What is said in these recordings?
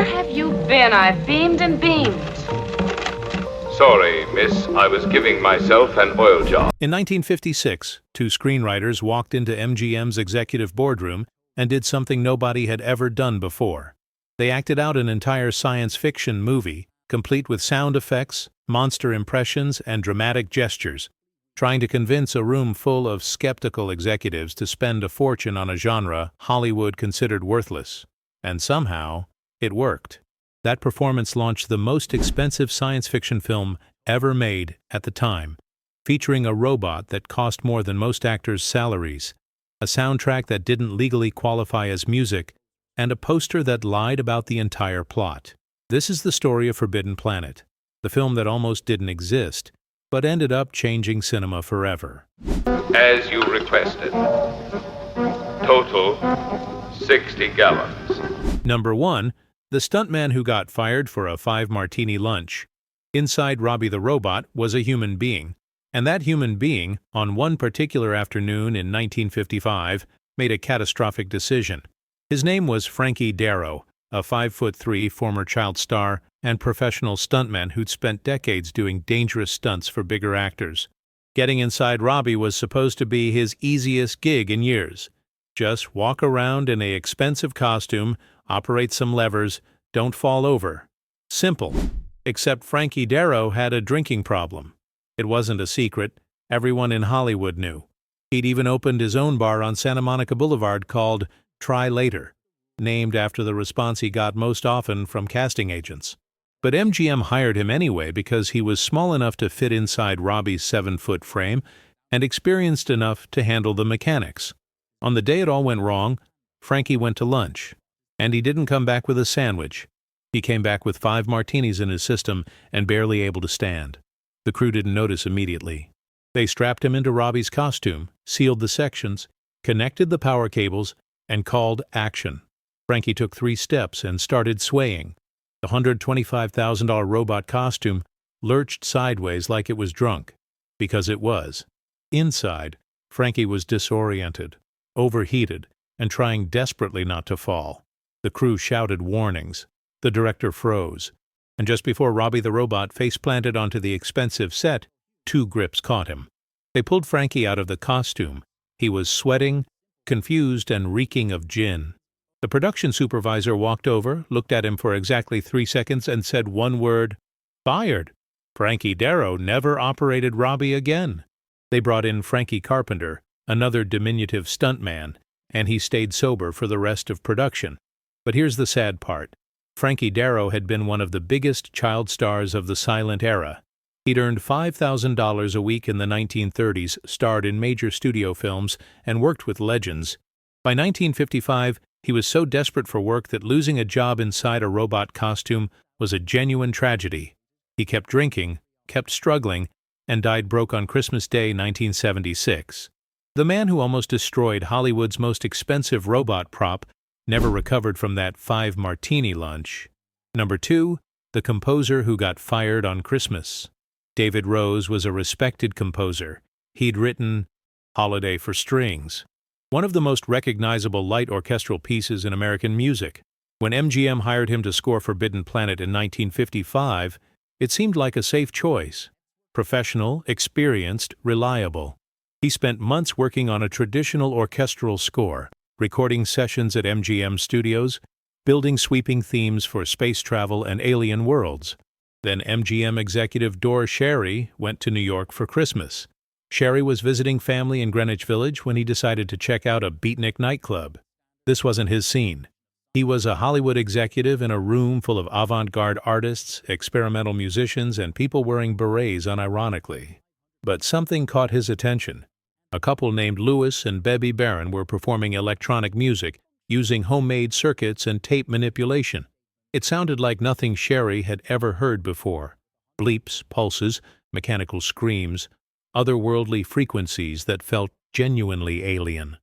have you been? I've beamed and beamed. Sorry, miss. I was giving myself an oil job. In 1956, two screenwriters walked into MGM's executive boardroom and did something nobody had ever done before. They acted out an entire science fiction movie, complete with sound effects, monster impressions, and dramatic gestures, trying to convince a room full of skeptical executives to spend a fortune on a genre Hollywood considered worthless. And somehow, it worked. That performance launched the most expensive science fiction film ever made at the time, featuring a robot that cost more than most actors' salaries, a soundtrack that didn't legally qualify as music, and a poster that lied about the entire plot. This is the story of Forbidden Planet, the film that almost didn't exist, but ended up changing cinema forever. As you requested. Total 60 gallons. Number 1. The stuntman who got fired for a 5-martini lunch. Inside Robbie the Robot was a human being, and that human being, on one particular afternoon in 1955, made a catastrophic decision. His name was Frankie Darro, a 5'3" former child star and professional stuntman who'd spent decades doing dangerous stunts for bigger actors. Getting inside Robbie was supposed to be his easiest gig in years. Just walk around in an expensive costume, operate some levers, don't fall over. Simple. Except Frankie Darro had a drinking problem. It wasn't a secret. Everyone in Hollywood knew. He'd even opened his own bar on Santa Monica Boulevard called Try Later, named after the response he got most often from casting agents. But MGM hired him anyway because he was small enough to fit inside Robbie's 7-foot frame and experienced enough to handle the mechanics. On the day it all went wrong, Frankie went to lunch. And he didn't come back with a sandwich. He came back with 5 martinis in his system and barely able to stand. The crew didn't notice immediately. They strapped him into Robbie's costume, sealed the sections, connected the power cables, and called action. Frankie took 3 steps and started swaying. The $125,000 robot costume lurched sideways like it was drunk, because it was. Inside, Frankie was disoriented, overheated, and trying desperately not to fall. The crew shouted warnings. The director froze. And just before Robbie the Robot face-planted onto the expensive set, 2 grips caught him. They pulled Frankie out of the costume. He was sweating, confused, and reeking of gin. The production supervisor walked over, looked at him for exactly 3 seconds, and said one word: fired. Frankie Darro never operated Robbie again. They brought in Frankie Carpenter, another diminutive stuntman, and he stayed sober for the rest of production. But here's the sad part. Frankie Darro had been one of the biggest child stars of the silent era. He'd earned $5,000 a week in the 1930s, starred in major studio films, and worked with legends. By 1955, he was so desperate for work that losing a job inside a robot costume was a genuine tragedy. He kept drinking, kept struggling, and died broke on Christmas Day 1976. The man who almost destroyed Hollywood's most expensive robot prop never recovered from that 5-martini lunch. Number 2. The composer who got fired on Christmas. David Rose was a respected composer. He'd written Holiday for Strings, one of the most recognizable light orchestral pieces in American music. When MGM hired him to score Forbidden Planet in 1955, it seemed like a safe choice. Professional, experienced, reliable. He spent months working on a traditional orchestral score, recording sessions at MGM studios, building sweeping themes for space travel and alien worlds. Then MGM executive Dor Sherry went to New York for Christmas. Sherry was visiting family in Greenwich Village when he decided to check out a beatnik nightclub. This wasn't his scene. He was a Hollywood executive in a room full of avant-garde artists, experimental musicians, and people wearing berets unironically. But something caught his attention. A couple named Louis and Bebby Barron were performing electronic music using homemade circuits and tape manipulation. It sounded like nothing Sherry had ever heard before. Bleeps, pulses, mechanical screams, otherworldly frequencies that felt genuinely alien.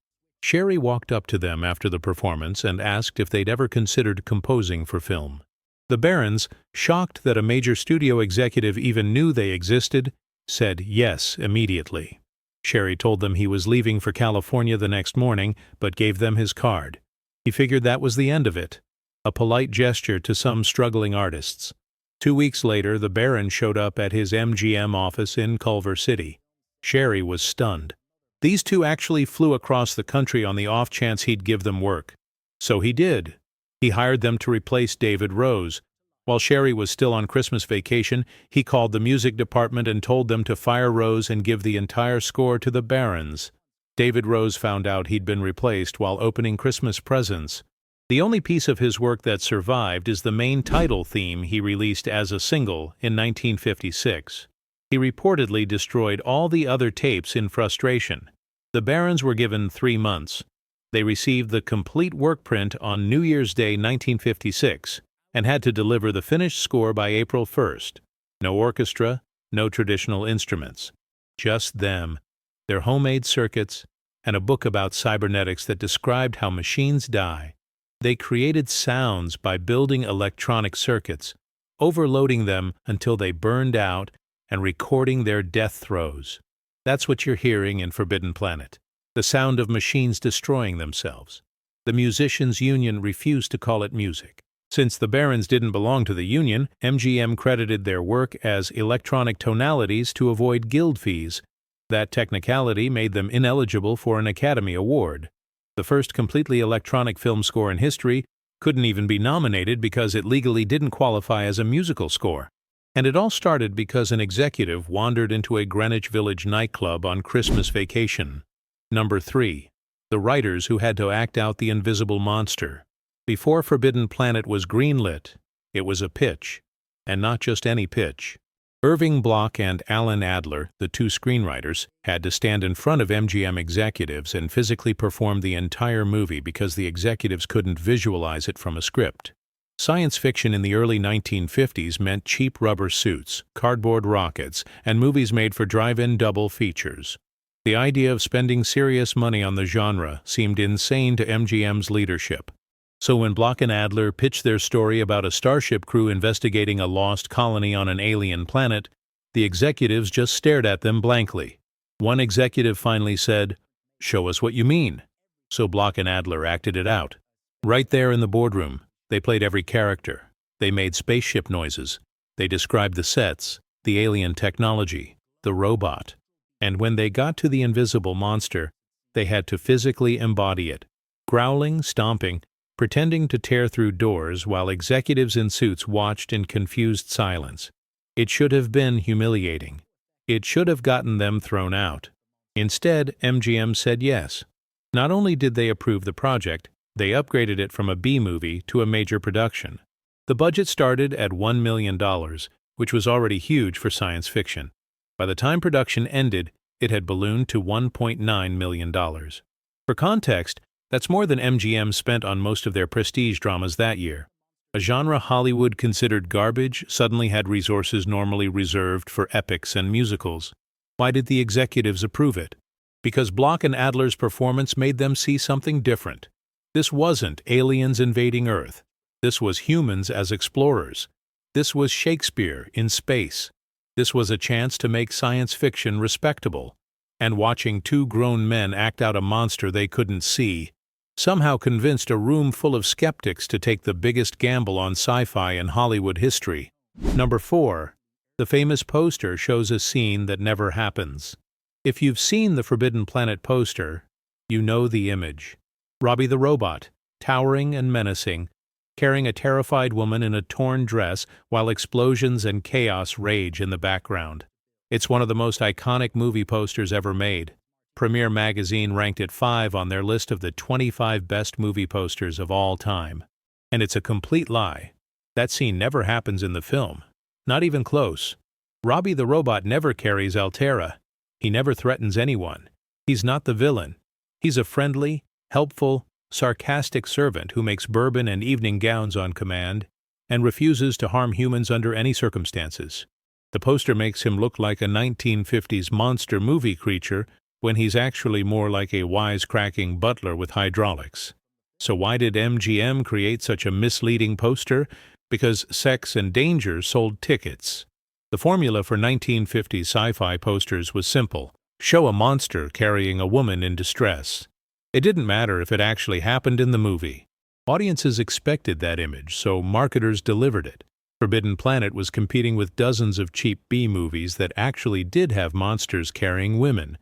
Sherry walked up to them after the performance and asked if they'd ever considered composing for film. The Barons, shocked that a major studio executive even knew they existed, said yes immediately. Sherry told them he was leaving for California the next morning, but gave them his card. He figured that was the end of it. a polite gesture to some struggling artists. 2 weeks later, the Baron showed up at his MGM office in Culver City. Sherry was stunned. These two actually flew across the country on the off chance he'd give them work. So he did. He hired them to replace David Rose. While Sherry was still on Christmas vacation, he called the music department and told them to fire Rose and give the entire score to the Barons. David Rose found out he'd been replaced while opening Christmas presents. The only piece of his work that survived is the main title theme he released as a single in 1956. He reportedly destroyed all the other tapes in frustration. The Barons were given 3 months. They received the complete work print on New Year's Day 1956 and had to deliver the finished score by April 1st. No orchestra, no traditional instruments. Just them, their homemade circuits, and a book about cybernetics that described how machines die. They created sounds by building electronic circuits, overloading them until they burned out, and recording their death throes. That's what you're hearing in Forbidden Planet. The sound of machines destroying themselves. The musicians' union refused to call it music. Since the Barons didn't belong to the union, MGM credited their work as electronic tonalities to avoid guild fees. That technicality made them ineligible for an Academy Award. The first completely electronic film score in history couldn't even be nominated because it legally didn't qualify as a musical score. And it all started because an executive wandered into a Greenwich Village nightclub on Christmas vacation. Number 3. The writers who had to act out the invisible monster. Before Forbidden Planet was greenlit, it was a pitch. And not just any pitch. Irving Block and Alan Adler, the two screenwriters, had to stand in front of MGM executives and physically perform the entire movie because the executives couldn't visualize it from a script. Science fiction in the early 1950s meant cheap rubber suits, cardboard rockets, and movies made for drive-in double features. The idea of spending serious money on the genre seemed insane to MGM's leadership. So when Block and Adler pitched their story about a starship crew investigating a lost colony on an alien planet, the executives just stared at them blankly. One executive finally said, "Show us what you mean." So Block and Adler acted it out. Right there in the boardroom, they played every character. They made spaceship noises. They described the sets, the alien technology, the robot. And when they got to the invisible monster, they had to physically embody it, growling, stomping, pretending to tear through doors while executives in suits watched in confused silence. It should have been humiliating. It should have gotten them thrown out. Instead, MGM said yes. Not only did they approve the project, they upgraded it from a B-movie to a major production. The budget started at $1 million, which was already huge for science fiction. By the time production ended, it had ballooned to $1.9 million. For context, that's more than MGM spent on most of their prestige dramas that year. A genre Hollywood considered garbage suddenly had resources normally reserved for epics and musicals. Why did the executives approve it? Because Block and Adler's performance made them see something different. This wasn't aliens invading Earth. This was humans as explorers. This was Shakespeare in space. This was a chance to make science fiction respectable. And watching two grown men act out a monster they couldn't see somehow convinced a room full of skeptics to take the biggest gamble on sci-fi in Hollywood history. Number 4. The famous poster shows a scene that never happens. If you've seen the Forbidden Planet poster, you know the image. Robbie the Robot, towering and menacing, carrying a terrified woman in a torn dress while explosions and chaos rage in the background. It's one of the most iconic movie posters ever made. Premiere Magazine ranked it 5 on their list of the 25 best movie posters of all time. And it's a complete lie. That scene never happens in the film. Not even close. Robbie the Robot never carries Altera. He never threatens anyone. He's not the villain. He's a friendly, helpful, sarcastic servant who makes bourbon and evening gowns on command and refuses to harm humans under any circumstances. The poster makes him look like a 1950s monster movie creature when he's actually more like a wisecracking butler with hydraulics. So why did MGM create such a misleading poster? Because sex and danger sold tickets. The formula for 1950s sci-fi posters was simple. Show a monster carrying a woman in distress. It didn't matter if it actually happened in the movie. Audiences expected that image, so marketers delivered it. Forbidden Planet was competing with dozens of cheap B-movies that actually did have monsters carrying women,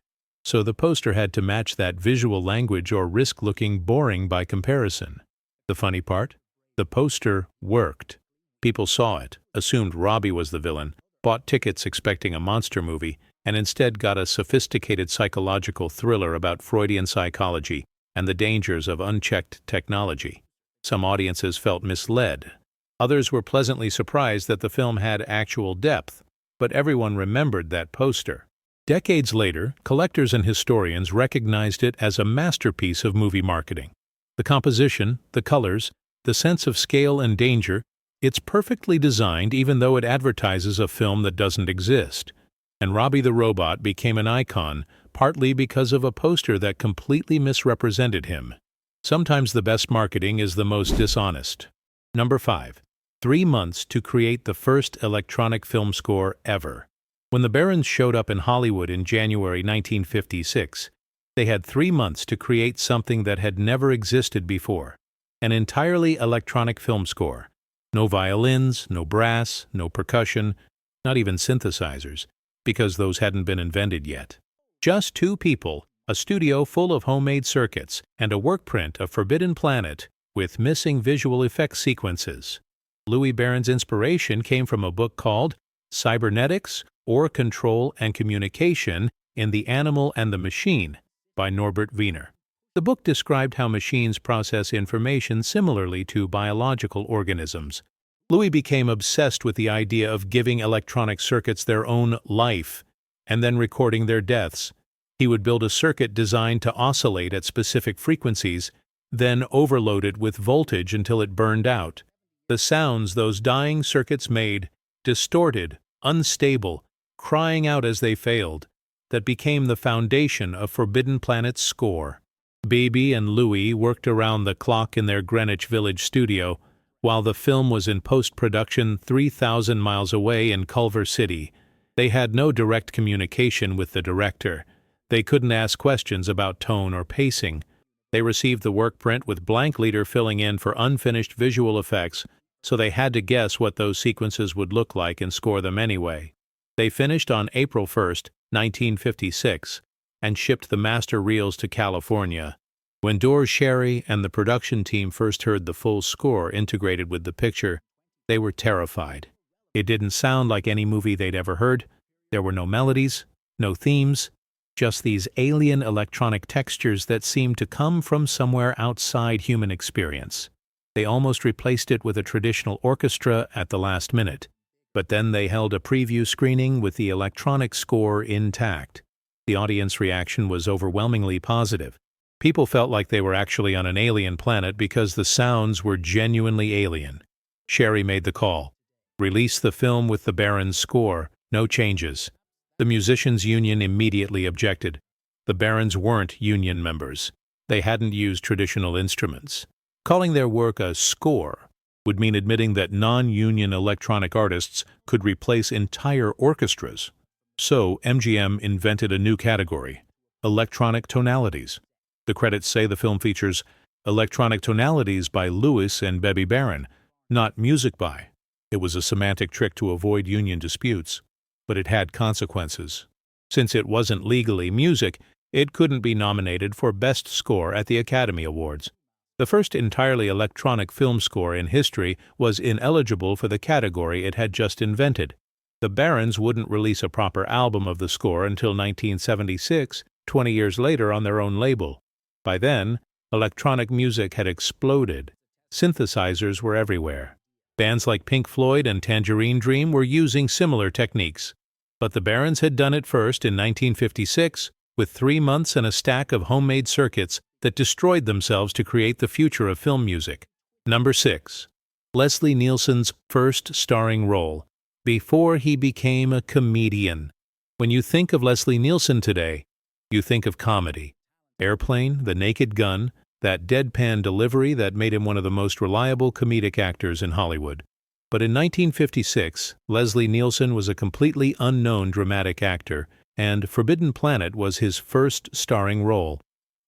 so the poster had to match that visual language or risk looking boring by comparison. The funny part? The poster worked. People saw it, assumed Robbie was the villain, bought tickets expecting a monster movie, and instead got a sophisticated psychological thriller about Freudian psychology and the dangers of unchecked technology. Some audiences felt misled. Others were pleasantly surprised that the film had actual depth, but everyone remembered that poster. Decades later, collectors and historians recognized it as a masterpiece of movie marketing. The composition, the colors, the sense of scale and danger, it's perfectly designed even though it advertises a film that doesn't exist. And Robbie the Robot became an icon partly because of a poster that completely misrepresented him. Sometimes the best marketing is the most dishonest. Number 5. 3 months to create the first electronic film score ever. When the Barons showed up in Hollywood in January 1956, they had 3 months to create something that had never existed before. An entirely electronic film score. No violins, no brass, no percussion, not even synthesizers, because those hadn't been invented yet. Just 2 people, a studio full of homemade circuits, and a work print of Forbidden Planet with missing visual effects sequences. Louis Barron's inspiration came from a book called Cybernetics, or Control and Communication in the Animal and the Machine by Norbert Wiener. The book described how machines process information similarly to biological organisms. Louis became obsessed with the idea of giving electronic circuits their own life and then recording their deaths. He would build a circuit designed to oscillate at specific frequencies, then overload it with voltage until it burned out. The sounds those dying circuits made, distorted, unstable, crying out as they failed, that became the foundation of Forbidden Planet's score. Baby and Louis worked around the clock in their Greenwich Village studio, while the film was in post-production 3,000 miles away in Culver City. They had no direct communication with the director. They couldn't ask questions about tone or pacing. They received the work print with blank leader filling in for unfinished visual effects, so they had to guess what those sequences would look like and score them anyway. They finished on April 1, 1956, and shipped the master reels to California. When Doris Sherry and the production team first heard the full score integrated with the picture, they were terrified. It didn't sound like any movie they'd ever heard. There were no melodies, no themes, just these alien electronic textures that seemed to come from somewhere outside human experience. They almost replaced it with a traditional orchestra at the last minute, but then they held a preview screening with the electronic score intact. The audience reaction was overwhelmingly positive. People felt like they were actually on an alien planet because the sounds were genuinely alien. Sherry made the call. Release the film with the Barons' score, no changes. The musicians' union immediately objected. The Barons weren't union members. They hadn't used traditional instruments. Calling their work a score would mean admitting that non-union electronic artists could replace entire orchestras. So MGM invented a new category, electronic tonalities. The credits say the film features electronic tonalities by Louis and Bebe Barron, not music by. It was a semantic trick to avoid union disputes, but it had consequences. Since it wasn't legally music, it couldn't be nominated for Best Score at the Academy Awards. The first entirely electronic film score in history was ineligible for the category it had just invented. The Barons wouldn't release a proper album of the score until 1976, 20 years later on their own label. By then, electronic music had exploded. Synthesizers were everywhere. Bands like Pink Floyd and Tangerine Dream were using similar techniques. But the Barons had done it first in 1956, with 3 months and a stack of homemade circuits that destroyed themselves to create the future of film music. Number 6. Leslie Nielsen's first starring role, before he became a comedian. When you think of Leslie Nielsen today, you think of comedy. Airplane, The Naked Gun, that deadpan delivery that made him one of the most reliable comedic actors in Hollywood. But in 1956, Leslie Nielsen was a completely unknown dramatic actor, and Forbidden Planet was his first starring role.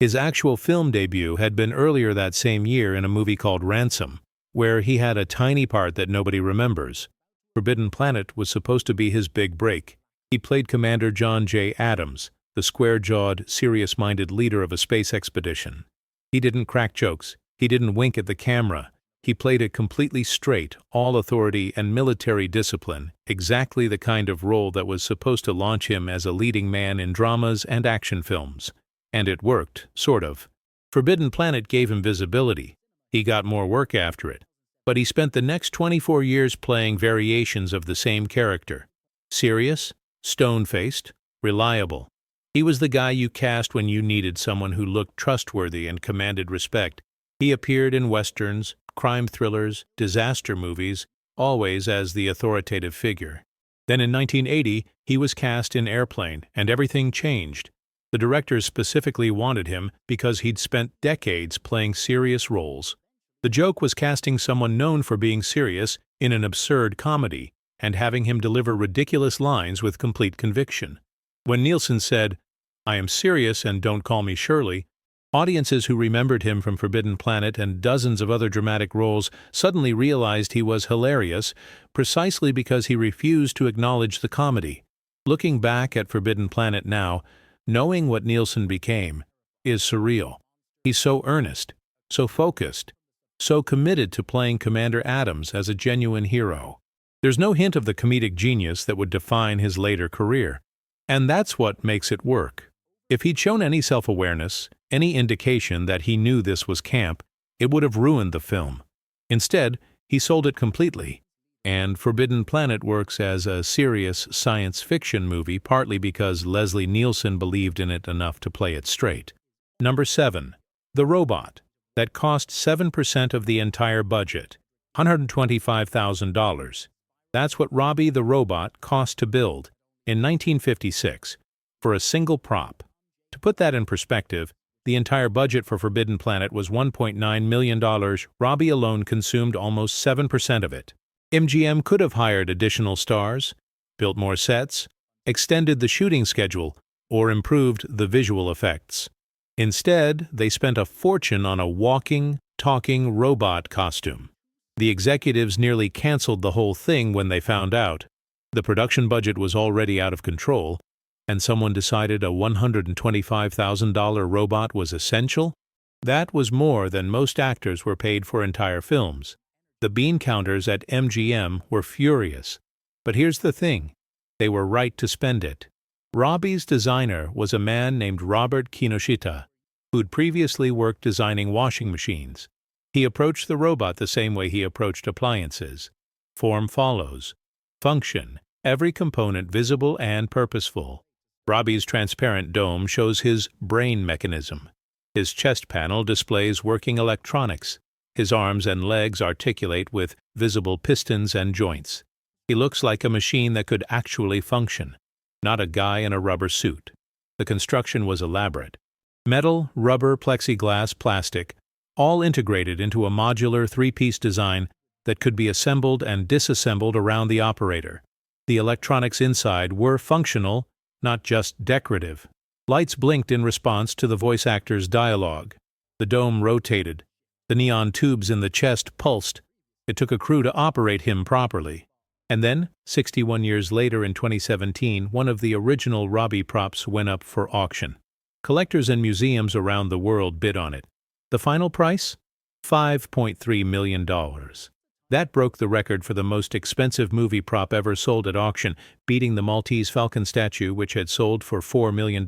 His actual film debut had been earlier that same year in a movie called Ransom, where he had a tiny part that nobody remembers. Forbidden Planet was supposed to be his big break. He played Commander John J. Adams, the square-jawed, serious-minded leader of a space expedition. He didn't crack jokes. He didn't wink at the camera. He played it completely straight, all authority and military discipline, exactly the kind of role that was supposed to launch him as a leading man in dramas and action films. And it worked, sort of. Forbidden Planet gave him visibility. He got more work after it. But he spent the next 24 years playing variations of the same character. Serious, stone-faced, reliable. He was the guy you cast when you needed someone who looked trustworthy and commanded respect. He appeared in westerns, crime thrillers, disaster movies, always as the authoritative figure. Then in 1980, he was cast in Airplane, and everything changed. The directors specifically wanted him because he'd spent decades playing serious roles. The joke was casting someone known for being serious in an absurd comedy and having him deliver ridiculous lines with complete conviction. When Nielsen said, "I am serious and don't call me Shirley," audiences who remembered him from Forbidden Planet and dozens of other dramatic roles suddenly realized he was hilarious precisely because he refused to acknowledge the comedy. Looking back at Forbidden Planet now, knowing what Nielsen became is surreal. He's so earnest, so focused, so committed to playing Commander Adams as a genuine hero. There's no hint of the comedic genius that would define his later career. And that's what makes it work. If he'd shown any self-awareness, any indication that he knew this was camp, it would have ruined the film. Instead, he sold it completely. And Forbidden Planet works as a serious science fiction movie partly because Leslie Nielsen believed in it enough to play it straight. Number 7. The Robot. That cost 7% of the entire budget, $125,000. That's what Robbie the Robot cost to build in 1956 for a single prop. To put that in perspective, the entire budget for Forbidden Planet was $1.9 million. Robbie alone consumed almost 7% of it. MGM could have hired additional stars, built more sets, extended the shooting schedule, or improved the visual effects. Instead, they spent a fortune on a walking, talking robot costume. The executives nearly canceled the whole thing when they found out. The production budget was already out of control, and someone decided a $125,000 robot was essential? That was more than most actors were paid for entire films. The bean counters at MGM were furious. But here's the thing, they were right to spend it. Robbie's designer was a man named Robert Kinoshita, who'd previously worked designing washing machines. He approached the robot the same way he approached appliances. Form follows. Function, every component visible and purposeful. Robbie's transparent dome shows his brain mechanism. His chest panel displays working electronics. His arms and legs articulate with visible pistons and joints. He looks like a machine that could actually function, not a guy in a rubber suit. The construction was elaborate. Metal, rubber, plexiglass, plastic, all integrated into a modular three-piece design that could be assembled and disassembled around the operator. The electronics inside were functional, not just decorative. Lights blinked in response to the voice actor's dialogue. The dome rotated. The neon tubes in the chest pulsed. It took a crew to operate him properly. And then, 61 years later in 2017, one of the original Robbie props went up for auction. Collectors and museums around the world bid on it. The final price? $5.3 million. That broke the record for the most expensive movie prop ever sold at auction, beating the Maltese Falcon statue, which had sold for $4 million.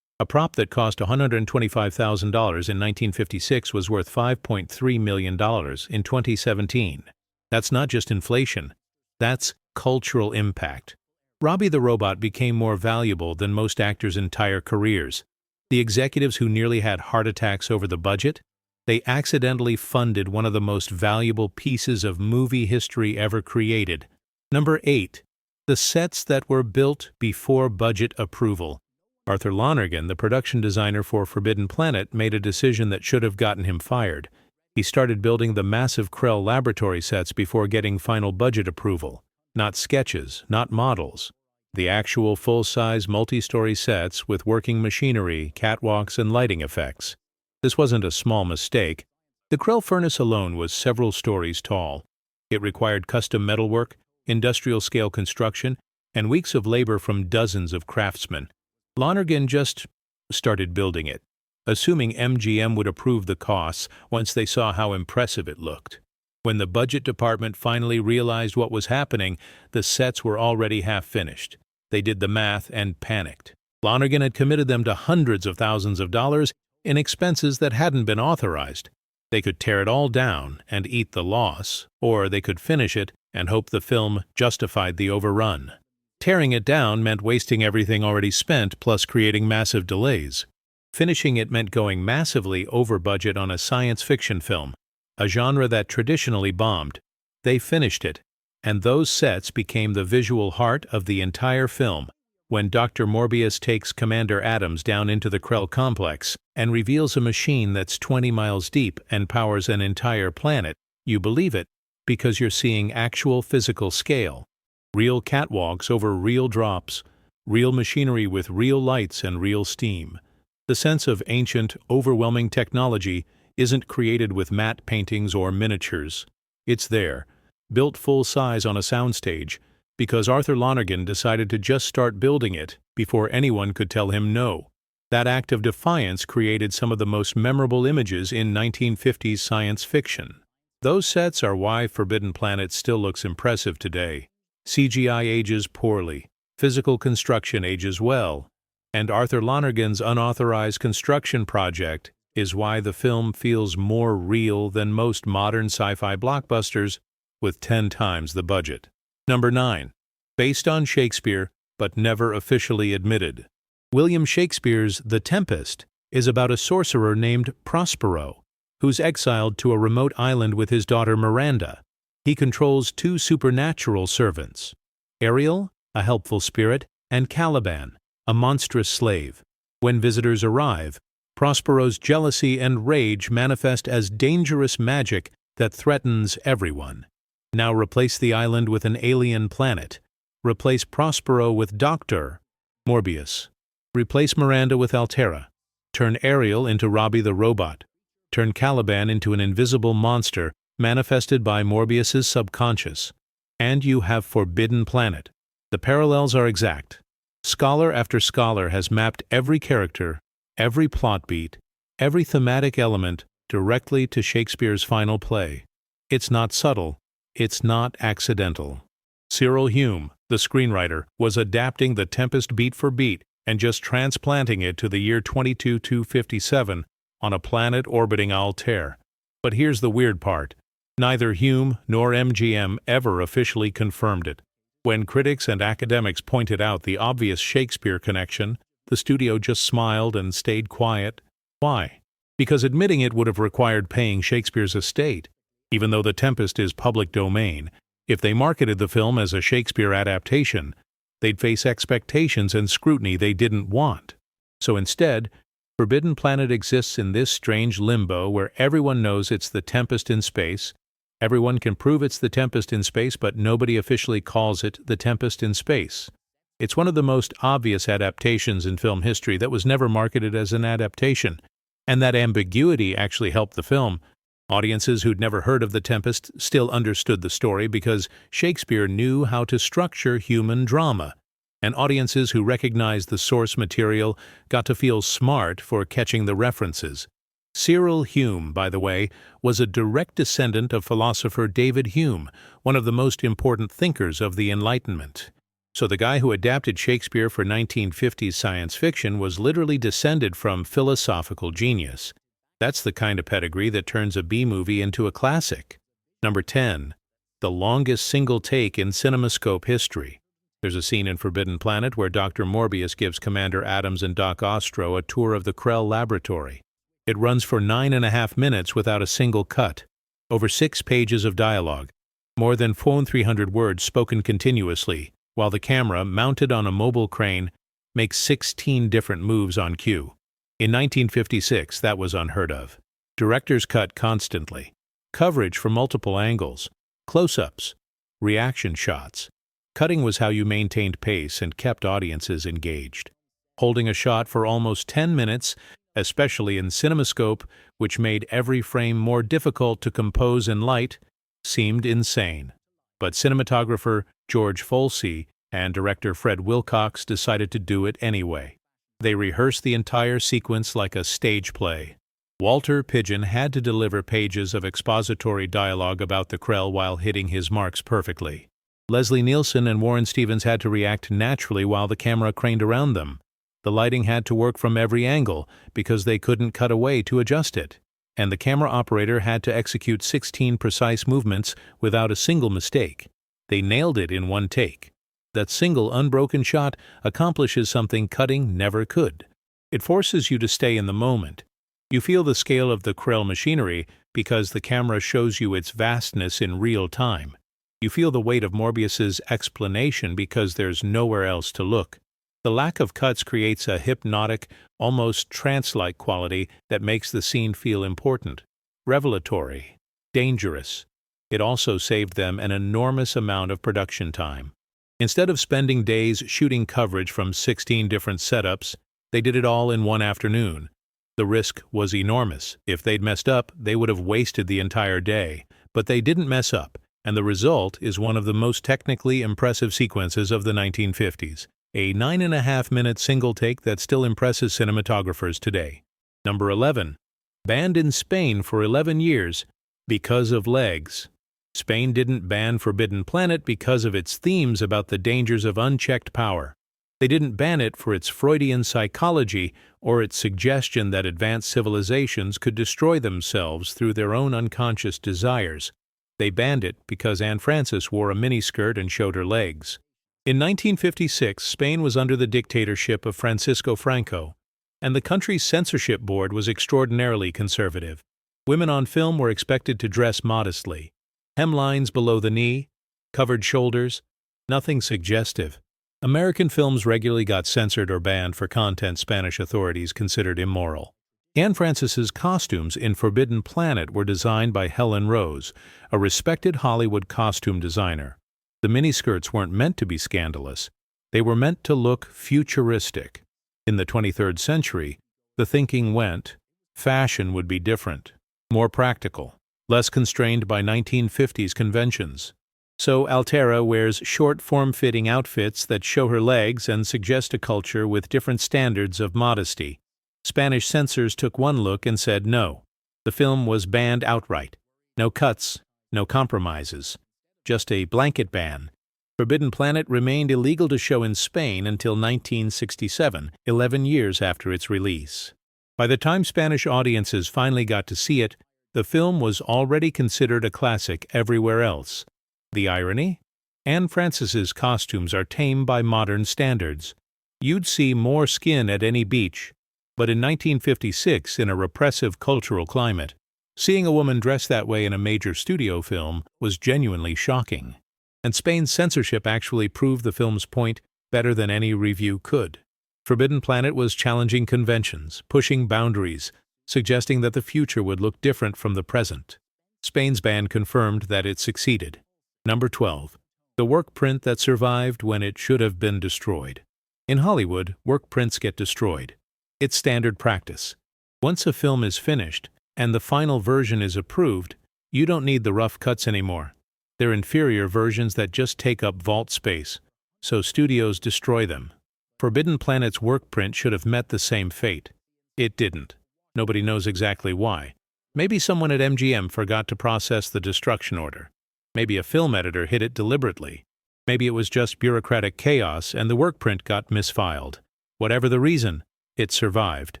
A prop that cost $125,000 in 1956 was worth $5.3 million in 2017. That's not just inflation. That's cultural impact. Robbie the Robot became more valuable than most actors' entire careers. The executives who nearly had heart attacks over the budget, they accidentally funded one of the most valuable pieces of movie history ever created. Number 8. The sets that were built before budget approval. Arthur Lonergan, the production designer for Forbidden Planet, made a decision that should have gotten him fired. He started building the massive Krell laboratory sets before getting final budget approval. Not sketches, not models. The actual full-size multi-story sets with working machinery, catwalks, and lighting effects. This wasn't a small mistake. The Krell furnace alone was several stories tall. It required custom metalwork, industrial-scale construction, and weeks of labor from dozens of craftsmen. Lonergan just started building it, assuming MGM would approve the costs once they saw how impressive it looked. When the budget department finally realized what was happening, the sets were already half-finished. They did the math and panicked. Lonergan had committed them to hundreds of thousands of dollars in expenses that hadn't been authorized. They could tear it all down and eat the loss, or they could finish it and hope the film justified the overrun. Tearing it down meant wasting everything already spent plus creating massive delays. Finishing it meant going massively over budget on a science fiction film, a genre that traditionally bombed. They finished it, and those sets became the visual heart of the entire film. When Dr. Morbius takes Commander Adams down into the Krell complex and reveals a machine that's 20 miles deep and powers an entire planet, you believe it because you're seeing actual physical scale. Real catwalks over real drops, real machinery with real lights and real steam. The sense of ancient, overwhelming technology isn't created with matte paintings or miniatures. It's there, built full-size on a soundstage, because Arthur Lonergan decided to just start building it before anyone could tell him no. That act of defiance created some of the most memorable images in 1950s science fiction. Those sets are why Forbidden Planet still looks impressive today. CGI ages poorly, physical construction ages well, and Arthur Lonergan's unauthorized construction project is why the film feels more real than most modern sci-fi blockbusters with 10 times the budget. Number 9. Based on Shakespeare, but never officially admitted. William Shakespeare's The Tempest is about a sorcerer named Prospero, who's exiled to a remote island with his daughter Miranda. He controls 2 supernatural servants, Ariel, a helpful spirit, and Caliban, a monstrous slave. When visitors arrive, Prospero's jealousy and rage manifest as dangerous magic that threatens everyone. Now replace the island with an alien planet. Replace Prospero with Dr. Morbius. Replace Miranda with Altera. Turn Ariel into Robbie the Robot. Turn Caliban into an invisible monster manifested by Morbius's subconscious. And you have Forbidden Planet. The parallels are exact. Scholar after scholar has mapped every character, every plot beat, every thematic element directly to Shakespeare's final play. It's not subtle. It's not accidental. Cyril Hume, the screenwriter, was adapting The Tempest beat for beat and just transplanting it to the year 22257 on a planet orbiting Altair. But here's the weird part. Neither Hume nor MGM ever officially confirmed it. When critics and academics pointed out the obvious Shakespeare connection, the studio just smiled and stayed quiet. Why? Because admitting it would have required paying Shakespeare's estate. Even though The Tempest is public domain, if they marketed the film as a Shakespeare adaptation, they'd face expectations and scrutiny they didn't want. So instead, Forbidden Planet exists in this strange limbo where everyone knows it's The Tempest in space, everyone can prove it's The Tempest in space, but nobody officially calls it The Tempest in space. It's one of the most obvious adaptations in film history that was never marketed as an adaptation, and that ambiguity actually helped the film. Audiences who'd never heard of The Tempest still understood the story because Shakespeare knew how to structure human drama, and audiences who recognized the source material got to feel smart for catching the references. Cyril Hume, by the way, was a direct descendant of philosopher David Hume, one of the most important thinkers of the Enlightenment. So the guy who adapted Shakespeare for 1950s science fiction was literally descended from philosophical genius. That's the kind of pedigree that turns a B-movie into a classic. Number 10. The longest single take in CinemaScope history. There's a scene in Forbidden Planet where Dr. Morbius gives Commander Adams and Doc Ostro a tour of the Krell laboratory. It runs for 9.5 minutes without a single cut. Over 6 pages of dialogue. More than 400 words spoken continuously, while the camera, mounted on a mobile crane, makes 16 different moves on cue. In 1956, that was unheard of. Director's cut constantly. Coverage from multiple angles. Close-ups. Reaction shots. Cutting was how you maintained pace and kept audiences engaged. Holding a shot for almost 10 minutes, especially in CinemaScope, which made every frame more difficult to compose in light, seemed insane. But cinematographer George Folsey and director Fred Wilcox decided to do it anyway. They rehearsed the entire sequence like a stage play. Walter Pidgeon had to deliver pages of expository dialogue about the Krell while hitting his marks perfectly. Leslie Nielsen and Warren Stevens had to react naturally while the camera craned around them. The lighting had to work from every angle because they couldn't cut away to adjust it. And the camera operator had to execute 16 precise movements without a single mistake. They nailed it in one take. That single unbroken shot accomplishes something cutting never could. It forces you to stay in the moment. You feel the scale of the Krell machinery because the camera shows you its vastness in real time. You feel the weight of Morbius's explanation because there's nowhere else to look. The lack of cuts creates a hypnotic, almost trance-like quality that makes the scene feel important, revelatory, dangerous. It also saved them an enormous amount of production time. Instead of spending days shooting coverage from 16 different setups, they did it all in one afternoon. The risk was enormous. If they'd messed up, they would have wasted the entire day. But they didn't mess up, and the result is one of the most technically impressive sequences of the 1950s. A 9.5-minute single take that still impresses cinematographers today. Number 11. Banned in Spain for 11 years because of legs. Spain didn't ban Forbidden Planet because of its themes about the dangers of unchecked power. They didn't ban it for its Freudian psychology or its suggestion that advanced civilizations could destroy themselves through their own unconscious desires. They banned it because Anne Francis wore a miniskirt and showed her legs. In 1956, Spain was under the dictatorship of Francisco Franco, and the country's censorship board was extraordinarily conservative. Women on film were expected to dress modestly. Hemlines below the knee, covered shoulders, nothing suggestive. American films regularly got censored or banned for content Spanish authorities considered immoral. Anne Francis's costumes in Forbidden Planet were designed by Helen Rose, a respected Hollywood costume designer. The miniskirts weren't meant to be scandalous. They were meant to look futuristic. In the 23rd century, the thinking went, fashion would be different, more practical, less constrained by 1950s conventions. So Altera wears short, form-fitting outfits that show her legs and suggest a culture with different standards of modesty. Spanish censors took one look and said no. The film was banned outright. No cuts, no compromises. Just a blanket ban. Forbidden Planet remained illegal to show in Spain until 1967, 11 years after its release. By the time Spanish audiences finally got to see it, the film was already considered a classic everywhere else. The irony? Anne Francis's costumes are tame by modern standards. You'd see more skin at any beach. But in 1956, in a repressive cultural climate, seeing a woman dressed that way in a major studio film was genuinely shocking. And Spain's censorship actually proved the film's point better than any review could. Forbidden Planet was challenging conventions, pushing boundaries, suggesting that the future would look different from the present. Spain's ban confirmed that it succeeded. Number 12. The work print that survived when it should have been destroyed. In Hollywood, work prints get destroyed. It's standard practice. Once a film is finished, and the final version is approved, you don't need the rough cuts anymore. They're inferior versions that just take up vault space, so studios destroy them. Forbidden Planet's work print should have met the same fate. It didn't. Nobody knows exactly why. Maybe someone at MGM forgot to process the destruction order. Maybe a film editor hid it deliberately. Maybe it was just bureaucratic chaos and the work print got misfiled. Whatever the reason, it survived.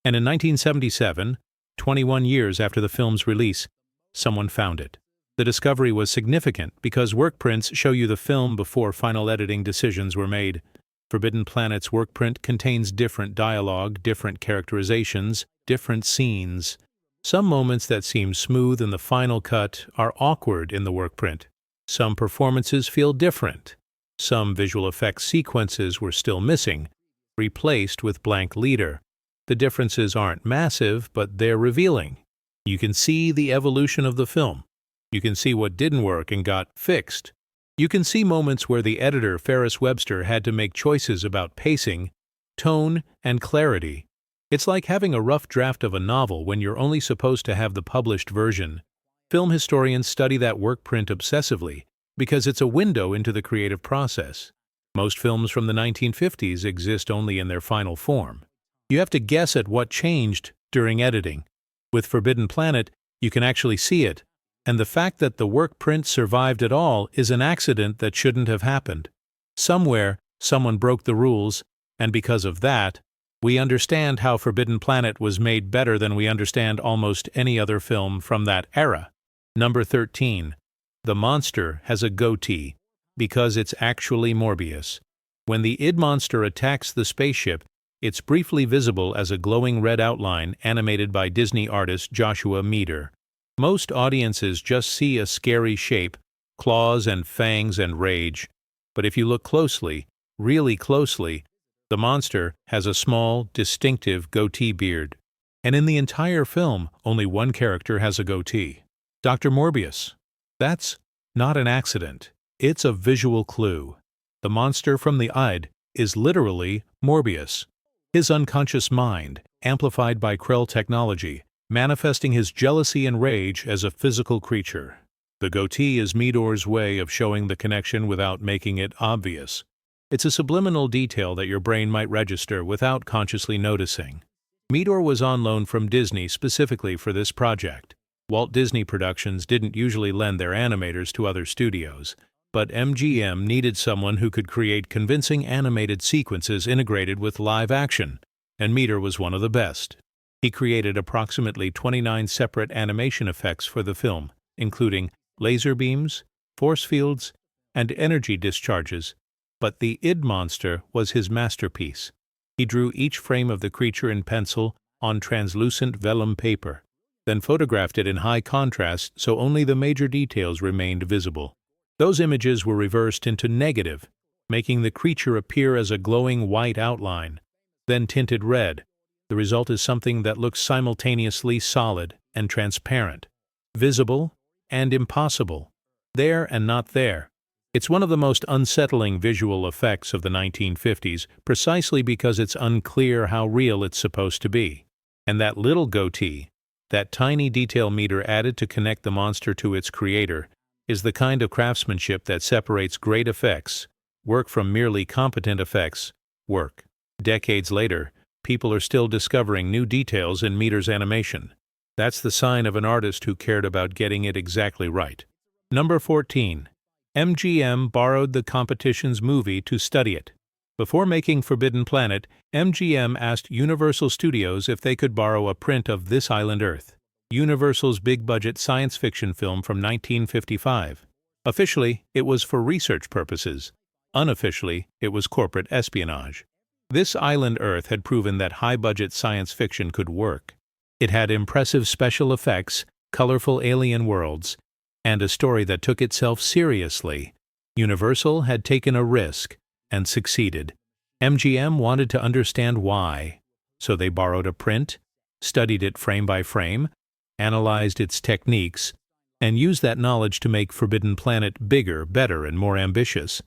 And in 1977, 21 years after the film's release, someone found it. The discovery was significant because work prints show you the film before final editing decisions were made. Forbidden Planet's work print contains different dialogue, different characterizations, different scenes. Some moments that seem smooth in the final cut are awkward in the work print. Some performances feel different. Some visual effects sequences were still missing, replaced with blank leader. The differences aren't massive, but they're revealing. You can see the evolution of the film. You can see what didn't work and got fixed. You can see moments where the editor, Ferris Webster, had to make choices about pacing, tone, and clarity. It's like having a rough draft of a novel when you're only supposed to have the published version. Film historians study that work print obsessively because it's a window into the creative process. Most films from the 1950s exist only in their final form. You have to guess at what changed during editing. With Forbidden Planet, you can actually see it, and the fact that the work print survived at all is an accident that shouldn't have happened. Somewhere, someone broke the rules, and because of that, we understand how Forbidden Planet was made better than we understand almost any other film from that era. Number 13. The monster has a goatee, because it's actually Morbius. When the id monster attacks the spaceship, it's briefly visible as a glowing red outline animated by Disney artist Joshua Meador. Most audiences just see a scary shape, claws and fangs and rage. But if you look closely, really closely, the monster has a small, distinctive goatee beard. And in the entire film, only one character has a goatee. Dr. Morbius. That's not an accident. It's a visual clue. The monster from the Id is literally Morbius. His unconscious mind, amplified by Krell technology, manifesting his jealousy and rage as a physical creature. The goatee is Meador's way of showing the connection without making it obvious. It's a subliminal detail that your brain might register without consciously noticing. Meador was on loan from Disney specifically for this project. Walt Disney Productions didn't usually lend their animators to other studios, but MGM needed someone who could create convincing animated sequences integrated with live action, and Meador was one of the best. He created approximately 29 separate animation effects for the film, including laser beams, force fields, and energy discharges. But the id monster was his masterpiece. He drew each frame of the creature in pencil on translucent vellum paper, then photographed it in high contrast so only the major details remained visible. Those images were reversed into negative, making the creature appear as a glowing white outline, then tinted red. The result is something that looks simultaneously solid and transparent, visible and impossible, there and not there. It's one of the most unsettling visual effects of the 1950s precisely because it's unclear how real it's supposed to be. And that little goatee, that tiny detail Meador added to connect the monster to its creator, is the kind of craftsmanship that separates great effects work from merely competent effects work. Decades later, people are still discovering new details in Meador's animation. That's the sign of an artist who cared about getting it exactly right. Number 14. MGM borrowed the competition's movie to study it. Before making Forbidden Planet, MGM asked Universal Studios if they could borrow a print of This Island Earth, Universal's big-budget science fiction film from 1955. Officially, it was for research purposes. Unofficially, it was corporate espionage. This Island Earth had proven that high-budget science fiction could work. It had impressive special effects, colorful alien worlds, and a story that took itself seriously. Universal had taken a risk and succeeded. MGM wanted to understand why, so they borrowed a print, studied it frame by frame, analyzed its techniques, and used that knowledge to make Forbidden Planet bigger, better, and more ambitious.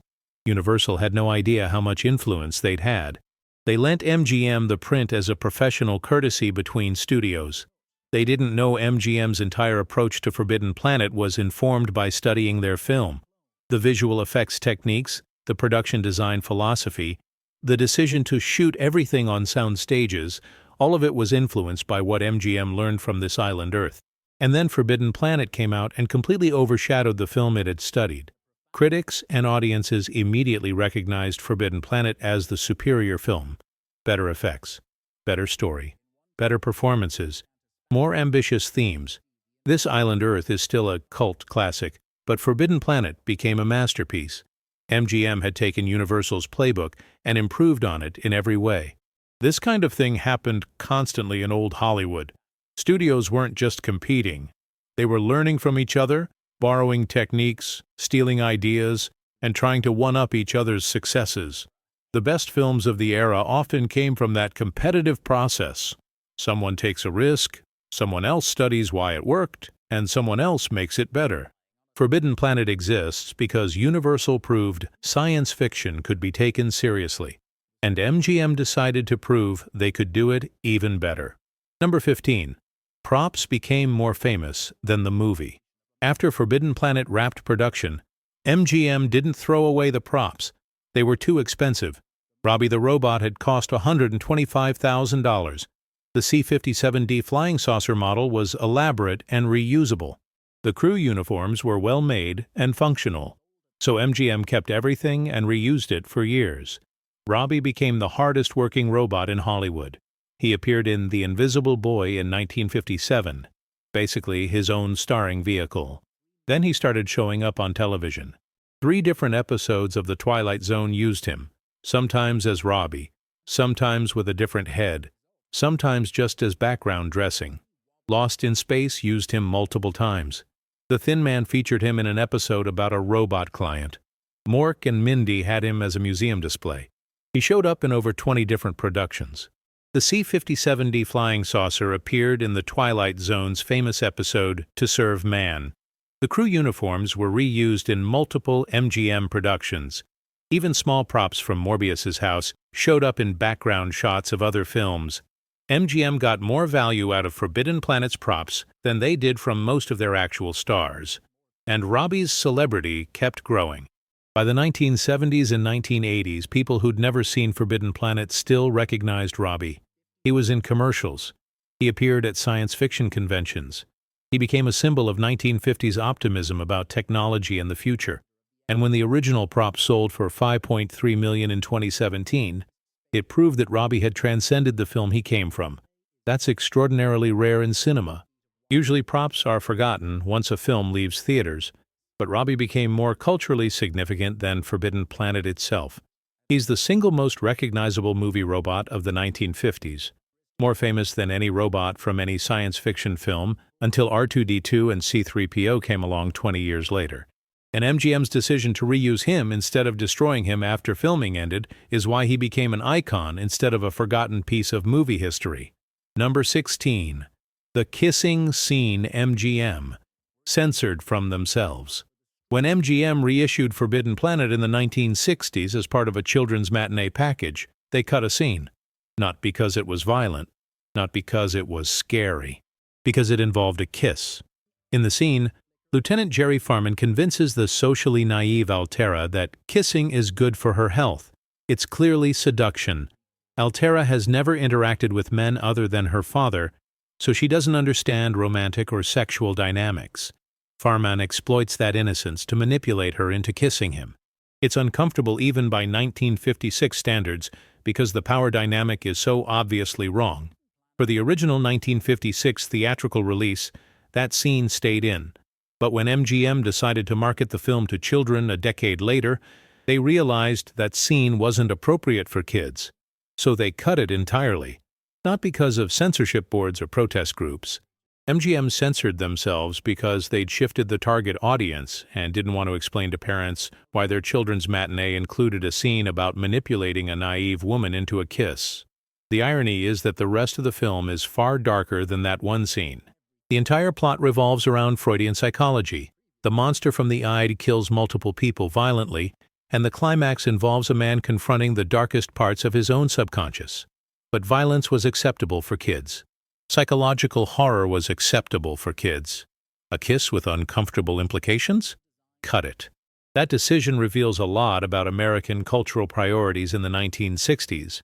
Universal had no idea how much influence they'd had. They lent MGM the print as a professional courtesy between studios. They didn't know MGM's entire approach to Forbidden Planet was informed by studying their film. The visual effects techniques, the production design philosophy, the decision to shoot everything on sound stages, all of it was influenced by what MGM learned from This Island Earth. And then Forbidden Planet came out and completely overshadowed the film it had studied. Critics and audiences immediately recognized Forbidden Planet as the superior film. Better effects, better story, better performances, more ambitious themes. This Island Earth is still a cult classic, but Forbidden Planet became a masterpiece. MGM had taken Universal's playbook and improved on it in every way. This kind of thing happened constantly in old Hollywood. Studios weren't just competing. They were learning from each other, borrowing techniques, stealing ideas, and trying to one-up each other's successes. The best films of the era often came from that competitive process. Someone takes a risk, someone else studies why it worked, and someone else makes it better. Forbidden Planet exists because Universal proved science fiction could be taken seriously, and MGM decided to prove they could do it even better. Number 15. Props became more famous than the movie. After Forbidden Planet wrapped production, MGM didn't throw away the props. They were too expensive. Robbie the Robot had cost $125,000. The C-57D flying saucer model was elaborate and reusable. The crew uniforms were well made and functional, so MGM kept everything and reused it for years. Robbie became the hardest-working robot in Hollywood. He appeared in The Invisible Boy in 1957, basically his own starring vehicle. Then he started showing up on television. 3 different episodes of The Twilight Zone used him, sometimes as Robbie, sometimes with a different head, sometimes just as background dressing. Lost in Space used him multiple times. The Thin Man featured him in an episode about a robot client. Mork and Mindy had him as a museum display. He showed up in over 20 different productions. The C-57D flying saucer appeared in The Twilight Zone's famous episode To Serve Man. The crew uniforms were reused in multiple MGM productions. Even small props from Morbius's house showed up in background shots of other films. MGM got more value out of Forbidden Planet's props than they did from most of their actual stars. And Robbie's celebrity kept growing. By the 1970s and 1980s, people who'd never seen Forbidden Planet still recognized Robbie. He was in commercials. He appeared at science fiction conventions. He became a symbol of 1950s optimism about technology and the future. And when the original prop sold for $5.3 million in 2017, it proved that Robbie had transcended the film he came from. That's extraordinarily rare in cinema. Usually props are forgotten once a film leaves theaters, but Robbie became more culturally significant than Forbidden Planet itself. He's the single most recognizable movie robot of the 1950s, more famous than any robot from any science fiction film until R2-D2 and C-3PO came along 20 years later. And MGM's decision to reuse him instead of destroying him after filming ended is why he became an icon instead of a forgotten piece of movie history. Number 16. The kissing scene MGM censored from themselves. When MGM reissued Forbidden Planet in the 1960s as part of a children's matinee package, they cut a scene. Not because it was violent, not because it was scary, because it involved a kiss. In the scene, Lieutenant Jerry Farman convinces the socially naive Altera that kissing is good for her health. It's clearly seduction. Altera has never interacted with men other than her father, so she doesn't understand romantic or sexual dynamics. Farman exploits that innocence to manipulate her into kissing him. It's uncomfortable even by 1956 standards because the power dynamic is so obviously wrong. For the original 1956 theatrical release, that scene stayed in. But when MGM decided to market the film to children a decade later, they realized that scene wasn't appropriate for kids. So they cut it entirely. Not because of censorship boards or protest groups. MGM censored themselves because they'd shifted the target audience and didn't want to explain to parents why their children's matinee included a scene about manipulating a naive woman into a kiss. The irony is that the rest of the film is far darker than that one scene. The entire plot revolves around Freudian psychology. The monster from the eye kills multiple people violently, and the climax involves a man confronting the darkest parts of his own subconscious. But violence was acceptable for kids. Psychological horror was acceptable for kids. A kiss with uncomfortable implications? Cut it. That decision reveals a lot about American cultural priorities in the 1960s.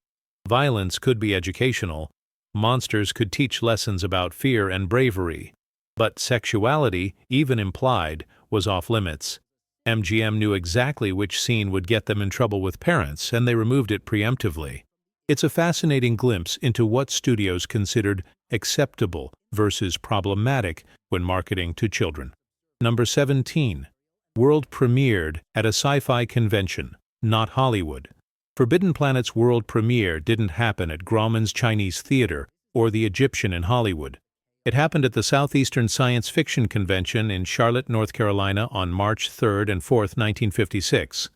Violence could be educational. Monsters could teach lessons about fear and bravery. But sexuality, even implied, was off limits. MGM knew exactly which scene would get them in trouble with parents, and they removed it preemptively. It's a fascinating glimpse into what studios considered acceptable versus problematic when marketing to children. Number 17. World premiered at a sci-fi convention, not Hollywood. Forbidden Planet's world premiere didn't happen at Grauman's Chinese Theater or the Egyptian in Hollywood. It happened at the Southeastern Science Fiction Convention in Charlotte, North Carolina on March 3rd and 4th, 1956.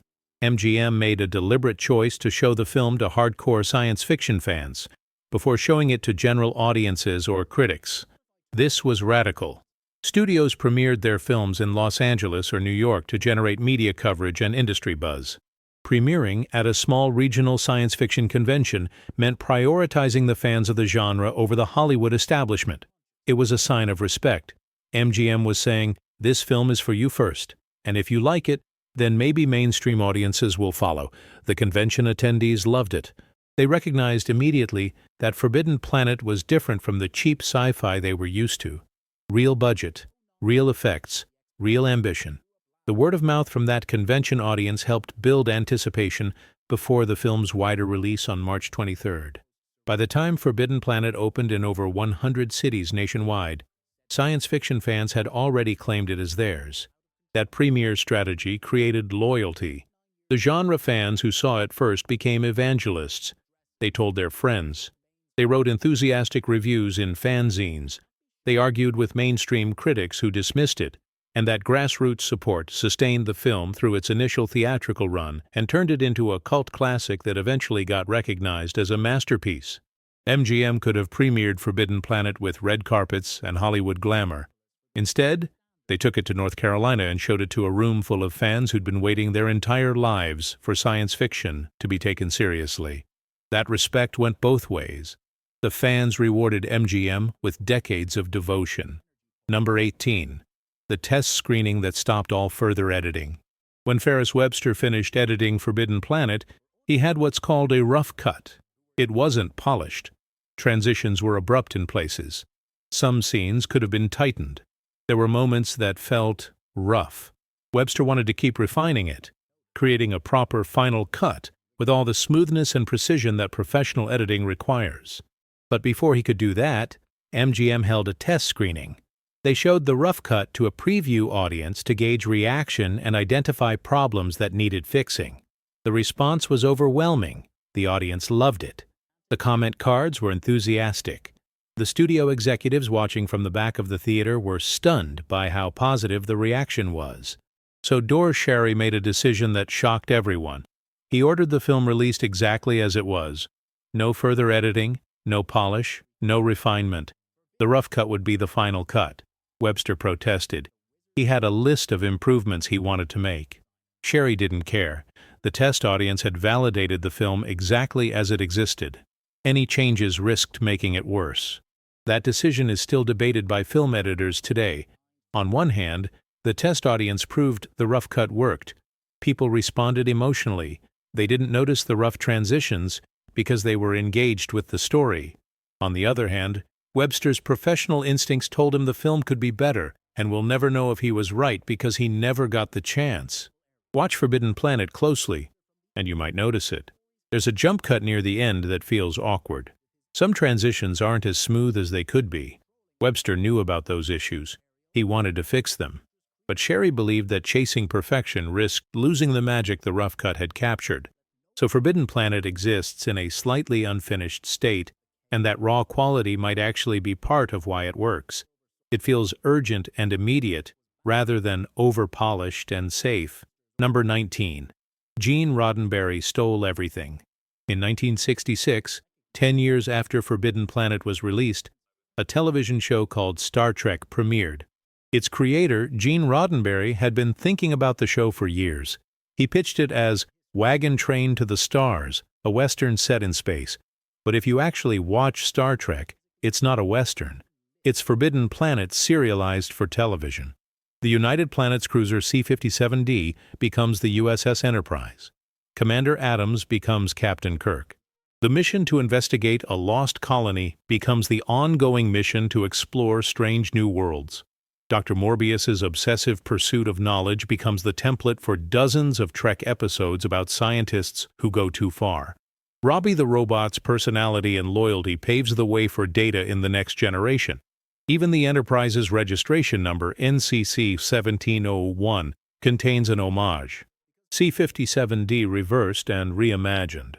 MGM made a deliberate choice to show the film to hardcore science fiction fans before showing it to general audiences or critics. This was radical. Studios premiered their films in Los Angeles or New York to generate media coverage and industry buzz. Premiering at a small regional science fiction convention meant prioritizing the fans of the genre over the Hollywood establishment. It was a sign of respect. MGM was saying, "This film is for you first, and if you like it, then maybe mainstream audiences will follow." The convention attendees loved it. They recognized immediately that Forbidden Planet was different from the cheap sci-fi they were used to. Real budget, real effects, real ambition. The word of mouth from that convention audience helped build anticipation before the film's wider release on March 23rd. By the time Forbidden Planet opened in over 100 cities nationwide, science fiction fans had already claimed it as theirs. That premiere strategy created loyalty. The genre fans who saw it first became evangelists. They told their friends. They wrote enthusiastic reviews in fanzines. They argued with mainstream critics who dismissed it, and that grassroots support sustained the film through its initial theatrical run and turned it into a cult classic that eventually got recognized as a masterpiece. MGM could have premiered Forbidden Planet with red carpets and Hollywood glamour. Instead, they took it to North Carolina and showed it to a room full of fans who'd been waiting their entire lives for science fiction to be taken seriously. That respect went both ways. The fans rewarded MGM with decades of devotion. Number 18. The test screening that stopped all further editing. When Ferris Webster finished editing Forbidden Planet, he had what's called a rough cut. It wasn't polished. Transitions were abrupt in places. Some scenes could have been tightened. There were moments that felt rough. Webster wanted to keep refining it, creating a proper final cut with all the smoothness and precision that professional editing requires. But before he could do that, MGM held a test screening. They showed the rough cut to a preview audience to gauge reaction and identify problems that needed fixing. The response was overwhelming. The audience loved it. The comment cards were enthusiastic. The studio executives watching from the back of the theater were stunned by how positive the reaction was. So Doris Sherry made a decision that shocked everyone. He ordered the film released exactly as it was. No further editing, no polish, no refinement. The rough cut would be the final cut. Webster protested. He had a list of improvements he wanted to make. Sherry didn't care. The test audience had validated the film exactly as it existed. Any changes risked making it worse. That decision is still debated by film editors today. On one hand, the test audience proved the rough cut worked. People responded emotionally. They didn't notice the rough transitions because they were engaged with the story. On the other hand, Webster's professional instincts told him the film could be better, and we'll never know if he was right because he never got the chance. Watch Forbidden Planet closely, and you might notice it. There's a jump cut near the end that feels awkward. Some transitions aren't as smooth as they could be. Webster knew about those issues. He wanted to fix them. But Sherry believed that chasing perfection risked losing the magic the rough cut had captured. So Forbidden Planet exists in a slightly unfinished state, and that raw quality might actually be part of why it works. It feels urgent and immediate, rather than over-polished and safe. Number 19. Gene Roddenberry stole everything. In 1966, 10 years after Forbidden Planet was released, a television show called Star Trek premiered. Its creator, Gene Roddenberry, had been thinking about the show for years. He pitched it as Wagon Train to the Stars, a Western set in space. But if you actually watch Star Trek, it's not a Western. It's Forbidden Planet serialized for television. The United Planets cruiser C-57D becomes the USS Enterprise. Commander Adams becomes Captain Kirk. The mission to investigate a lost colony becomes the ongoing mission to explore strange new worlds. Dr. Morbius's obsessive pursuit of knowledge becomes the template for dozens of Trek episodes about scientists who go too far. Robbie the Robot's personality and loyalty paves the way for Data in the next generation. Even the Enterprise's registration number, NCC 1701, contains an homage. C-57D reversed and reimagined.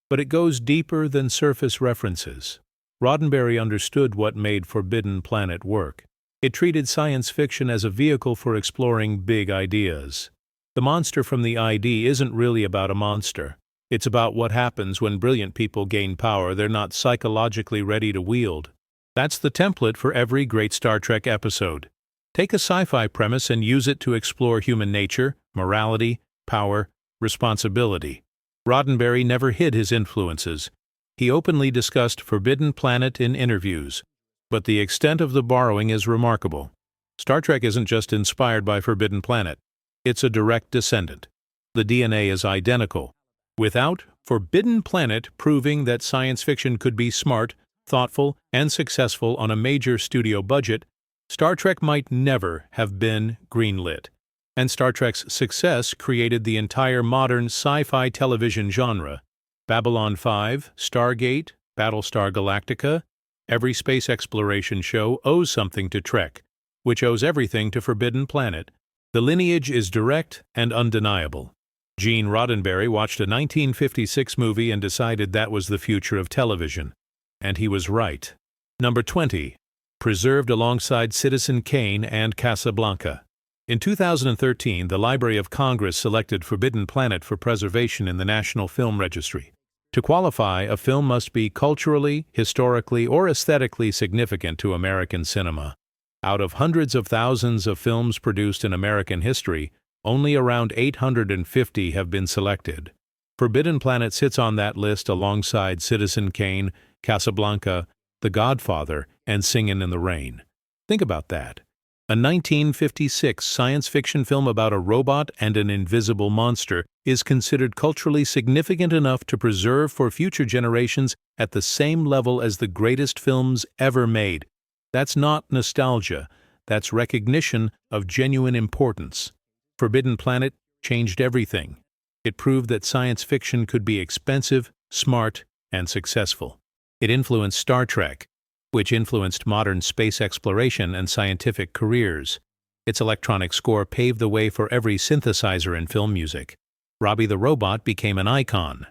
But it goes deeper than surface references. Roddenberry understood what made Forbidden Planet work. It treated science fiction as a vehicle for exploring big ideas. The monster from the ID isn't really about a monster. It's about what happens when brilliant people gain power they're not psychologically ready to wield. That's the template for every great Star Trek episode. Take a sci-fi premise and use it to explore human nature, morality, power, responsibility. Roddenberry never hid his influences. He openly discussed Forbidden Planet in interviews. But the extent of the borrowing is remarkable. Star Trek isn't just inspired by Forbidden Planet. It's a direct descendant. The DNA is identical. Without Forbidden Planet proving that science fiction could be smart, thoughtful, and successful on a major studio budget, Star Trek might never have been greenlit. And Star Trek's success created the entire modern sci-fi television genre. Babylon 5, Stargate, Battlestar Galactica, every space exploration show owes something to Trek, which owes everything to Forbidden Planet. The lineage is direct and undeniable. Gene Roddenberry watched a 1956 movie and decided that was the future of television. And he was right. Number 20. Preserved alongside Citizen Kane and Casablanca. In 2013, the Library of Congress selected Forbidden Planet for preservation in the National Film Registry. To qualify, a film must be culturally, historically, or aesthetically significant to American cinema. Out of hundreds of thousands of films produced in American history, only around 850 have been selected. Forbidden Planet sits on that list alongside Citizen Kane, Casablanca, The Godfather, and Singin' in the Rain. Think about that. A 1956 science fiction film about a robot and an invisible monster is considered culturally significant enough to preserve for future generations at the same level as the greatest films ever made. That's not nostalgia. That's recognition of genuine importance. Forbidden Planet changed everything. It proved that science fiction could be expensive, smart, and successful. It influenced Star Trek, which influenced modern space exploration and scientific careers. Its electronic score paved the way for every synthesizer in film music. Robbie the Robot became an icon.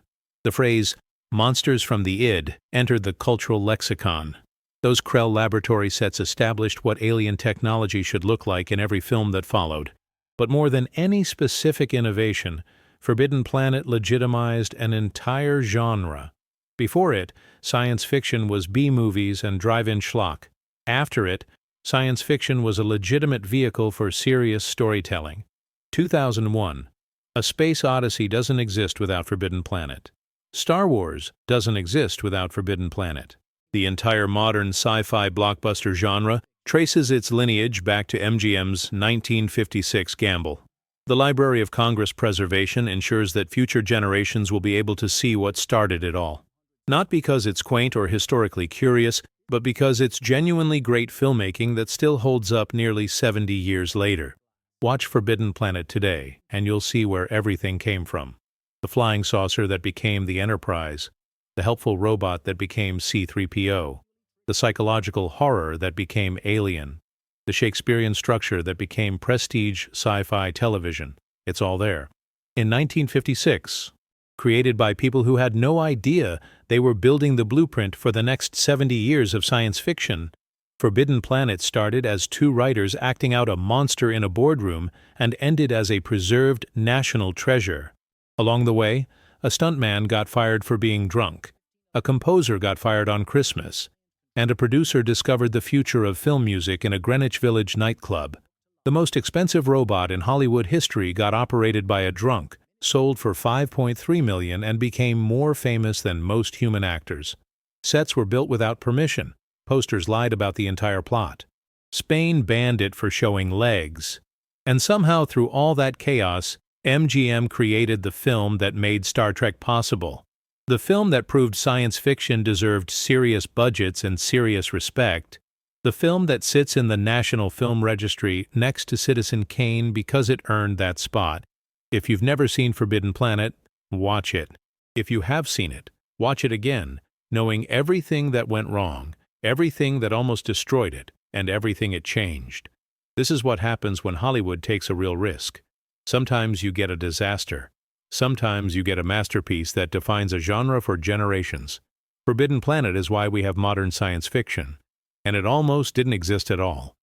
The phrase, "monsters from the id," entered the cultural lexicon. Those Krell laboratory sets established what alien technology should look like in every film that followed. But more than any specific innovation, Forbidden Planet legitimized an entire genre. Before it, science fiction was B-movies and drive-in schlock. After it, science fiction was a legitimate vehicle for serious storytelling. 2001. A Space Odyssey doesn't exist without Forbidden Planet. Star Wars doesn't exist without Forbidden Planet. The entire modern sci-fi blockbuster genre traces its lineage back to MGM's 1956 gamble. The Library of Congress preservation ensures that future generations will be able to see what started it all. Not because it's quaint or historically curious, but because it's genuinely great filmmaking that still holds up nearly 70 years later. Watch Forbidden Planet today, and you'll see where everything came from. The flying saucer that became the Enterprise, the helpful robot that became C-3PO, the psychological horror that became Alien, the Shakespearean structure that became prestige sci-fi television. It's all there. In 1956, created by people who had no idea they were building the blueprint for the next 70 years of science fiction, Forbidden Planet started as two writers acting out a monster in a boardroom and ended as a preserved national treasure. Along the way, a stuntman got fired for being drunk, a composer got fired on Christmas, and a producer discovered the future of film music in a Greenwich Village nightclub. The most expensive robot in Hollywood history got operated by a drunk, sold for $5.3 million, and became more famous than most human actors. Sets were built without permission. Posters lied about the entire plot. Spain banned it for showing legs. And somehow through all that chaos, MGM created the film that made Star Trek possible. The film that proved science fiction deserved serious budgets and serious respect. The film that sits in the National Film Registry next to Citizen Kane because it earned that spot. If you've never seen Forbidden Planet, watch it. If you have seen it, watch it again, knowing everything that went wrong, everything that almost destroyed it, and everything it changed. This is what happens when Hollywood takes a real risk. Sometimes you get a disaster. Sometimes you get a masterpiece that defines a genre for generations. Forbidden Planet is why we have modern science fiction. And it almost didn't exist at all.